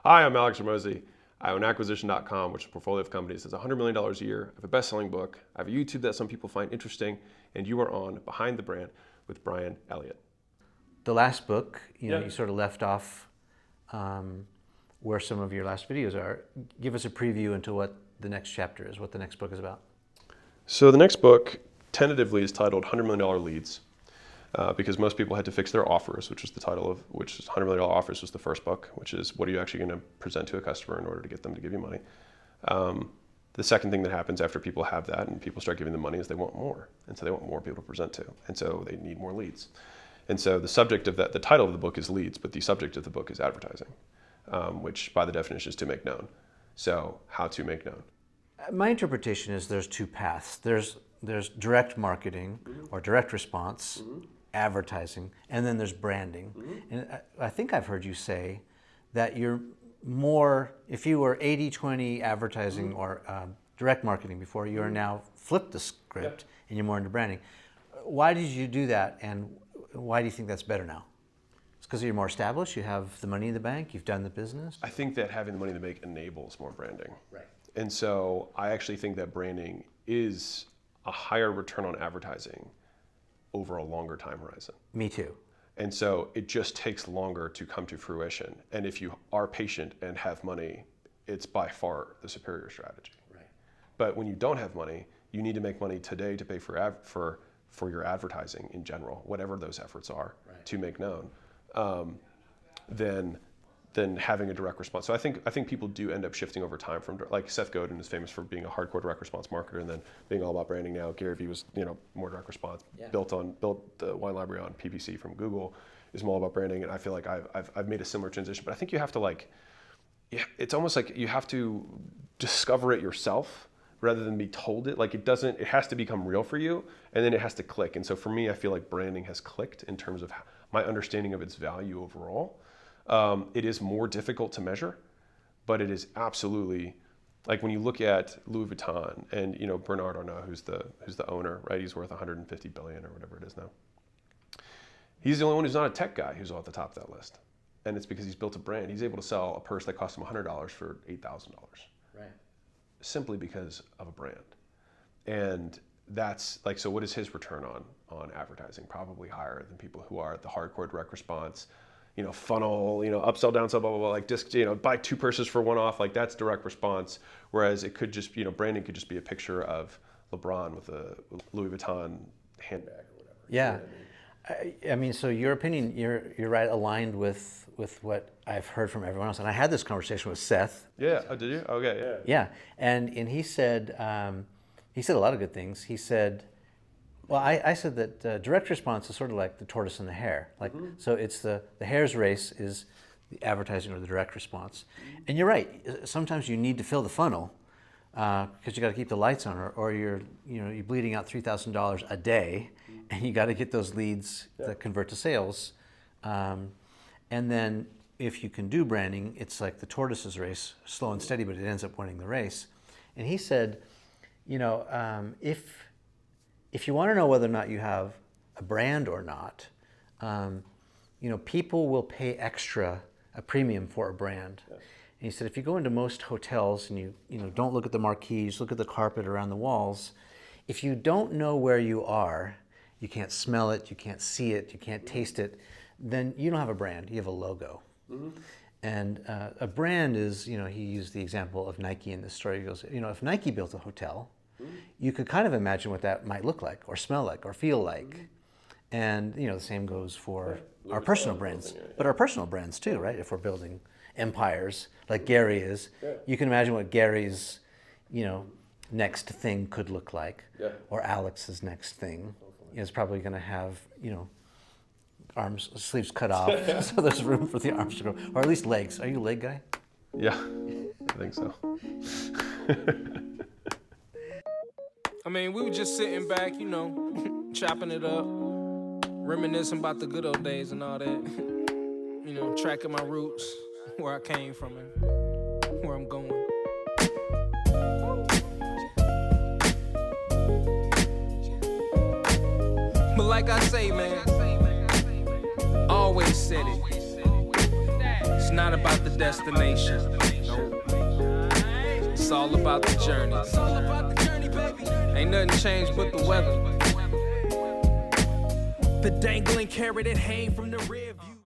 Hi, I'm Alex Hormozi. I own acquisition.com, which is a portfolio of companies that's $100 million a year. I have a best-selling book. I have a YouTube that some people find interesting, and you are on Behind the Brand with Brian Elliott. The last book, you sort of left off where some of your last videos are. Give us a preview into what the next chapter is, what the next book is about. So the next book, tentatively, is titled $100 Million Leads, because most people had to fix their offers, which was the title of, which is $100 Million Offers was the first book, which is what are you actually going to present to a customer in order to get them to give you money. The second thing that happens after people have that and people start giving them money is they want more. And so they want more people to present to. And so they need more leads. And so the subject of that, the title of the book is leads, but the subject of the book is advertising, which by the definition is to make known. So how to make known. My interpretation is there's two paths. There's direct marketing or direct response, advertising, and then there's branding. And I think I've heard you say that you're more, if you were 80-20 advertising or direct marketing before, you are now flipped the script and you're more into branding. Why did you do that, and why do you think that's better now? It's because you're more established, you have the money in the bank, you've done the business? I think that having the money in the bank enables more branding. Right. And so I actually think that branding is a higher return on advertising over a longer time horizon. Me too. And so it just takes longer to come to fruition. And if you are patient and have money, it's by far the superior strategy. Right. But when you don't have money, you need to make money today to pay for your advertising in general, whatever those efforts are, to make known. Than having a direct response. So I think people do end up shifting over time from, like Seth Godin is famous for being a hardcore direct response marketer and then being all about branding now. Gary Vee was, more direct response, built the wine library on PPC from Google, is more about branding. And I feel like I've made a similar transition, but I think you have to it's almost like you have to discover it yourself rather than be told it. Like it has to become real for you and then it has to click. And so for me, I feel like branding has clicked in terms of my understanding of its value overall. It is more difficult to measure, but it is absolutely, like when you look at Louis Vuitton and Bernard Arnault, who's the owner, right? He's worth 150 billion or whatever it is now. He's the only one who's not a tech guy who's at the top of that list, and it's because he's built a brand. He's able to sell a purse that cost him $100 for $8,000, right? Simply because of a brand, and that's like, so what is his return on advertising? Probably higher than people who are at the hardcore direct response. Funnel, upsell, downsell, blah, blah, blah, like disc, buy two purses for one off, like that's direct response. Whereas it could just, branding could just be a picture of LeBron with a Louis Vuitton handbag or whatever. Yeah. I mean, so your opinion, you're right, aligned with what I've heard from everyone else. And I had this conversation with Seth. Yeah, oh, did you? Okay, yeah. Yeah, and he said a lot of good things. He said, well, I said that direct response is sort of like the tortoise and the hare. Like, so it's the hare's race is the advertising or the direct response. And you're right. Sometimes you need to fill the funnel because you got to keep the lights on, or you're bleeding out $3,000 a day, and you got to get those leads that convert to sales. And then if you can do branding, it's like the tortoise's race, slow and steady, but it ends up winning the race. And he said, if you want to know whether or not you have a brand or not, people will pay a premium for a brand. Yes. And he said, if you go into most hotels and you don't look at the marquees, look at the carpet around the walls, if you don't know where you are, you can't smell it, you can't see it, you can't taste it, then you don't have a brand, you have a logo. And a brand is, he used the example of Nike in this story. He goes, if Nike built a hotel, you could kind of imagine what that might look like or smell like or feel like. And the same goes for our personal brands, but our personal brands too, right? If we're building empires like Gary is, you can imagine what Gary's, next thing could look like, or Alex's next thing is probably going to have, arms, sleeves cut off, so there's room for the arms to grow, or at least legs. Are you a leg guy? Yeah, I think so. I mean, we were just sitting back, chopping it up, reminiscing about the good old days and all that. Tracking my roots, where I came from and where I'm going. But like I say, man, always said it. It's not about the destination. Nope. It's all about the journey. It's all about the journey, baby. Ain't nothing changed but the weather. The dangling carrot, it hang from the rear view.